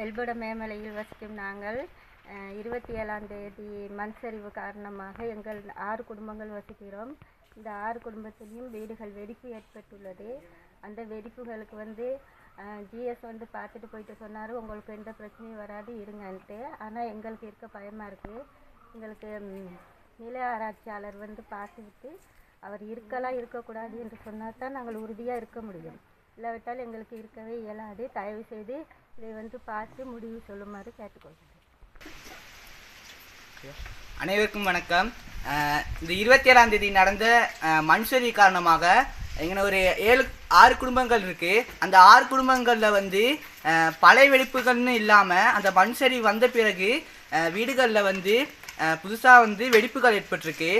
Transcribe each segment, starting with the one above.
எல்பட மேமலையில் வசிக்கும் நாங்கள் 27ஆம் தேதி மண் சரிவு காரணமாக எங்கள் 6 குடும்பங்கள் வசிக்கிறோம். இந்த 6 குடும்பத்திலையும் வீடுகள் வெடிப்பு ஏற்பட்டுள்ளது. அந்த வெடிப்புகளுக்கு ஜிஎஸ் பார்த்துட்டு போயிட்டு சொன்னார், உங்களுக்கு எந்த பிரச்சனையும் வராது இருங்கன்ட்டு. ஆனால் எங்களுக்கு இருக்க பயமாக இருக்குது. எங்களுக்கு நில ஆராய்ச்சியாளர் பார்த்துக்கிட்டு அவர் இருக்கலாம் இருக்கக்கூடாது என்று சொன்னால் தான் நாங்கள் உறுதியாக இருக்க முடியும். இல்லாவிட்டால் எங்களுக்கு இருக்கவே இயலாது. தயவு செய்து இதை பார்த்து முடிவு சொல்லுமாறு கேட்டுக்கொள்கிறேன். அனைவருக்கும் வணக்கம். இந்த 27ஆம் தேதி நடந்த மண் சரிவு காரணமாக எங்கே ஒரு 6 குடும்பங்கள் இருக்குது. அந்த 6 குடும்பங்களில் பழைய வெடிப்புகள்னு இல்லாமல் அந்த மண் சரிவு வந்த பிறகு வீடுகளில் புதுசாக வெடிப்புகள் ஏற்பட்டிருக்கு.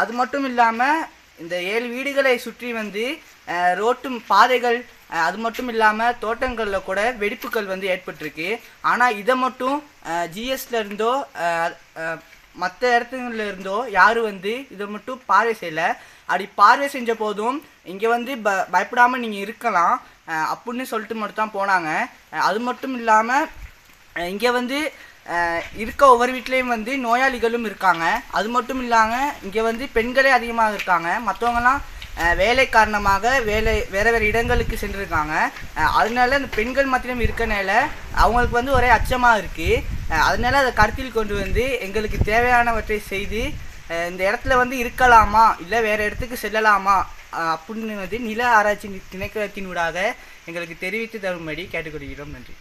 அது மட்டும் இல்லாமல் இந்த 7 வீடுகளை சுற்றி ரோட்டு பாதைகள், அது மட்டும் இல்லாமல் தோட்டங்களில் கூட வெடிப்புகள் ஏற்பட்டிருக்கு. ஆனால் இதை மட்டும் ஜிஎஸ்ல இருந்தோ மற்ற இடத்துல இருந்தோ யாரும் இதை மட்டும் பார்வை செய்யலை. அப்படி பார்வை செஞ்ச போதும் இங்கே பயப்படாமல் நீங்கள் இருக்கலாம் அப்படின்னு சொல்லிட்டு மட்டும் தான் போனாங்க. அது மட்டும் இல்லாமல் இங்கே இருக்க ஒவ்வொரு வீட்லேயும் நோயாளிகளும் இருக்காங்க. அது மட்டும் இல்லாமல் இங்கே பெண்களே அதிகமாக இருக்காங்க. மற்றவங்கலாம் வேலை காரணமாக வேறு இடங்களுக்கு சென்றிருக்காங்க. அதனால அந்த பெண்கள் மத்தியிலும் இருக்கனால அவங்களுக்கு ஒரே அச்சமாக இருக்குது. அதனால அதை கருத்தில் கொண்டு எங்களுக்கு தேவையானவற்றை செய்து இந்த இடத்துல இருக்கலாமா இல்லை வேறு இடத்துக்கு செல்லலாமா அப்படின்னு நில ஆராய்ச்சி திணைக்களத்தினூடாக எங்களுக்கு தெரிவித்து தரும்படி கேட்டுக்கொள்கிறோம். நன்றி.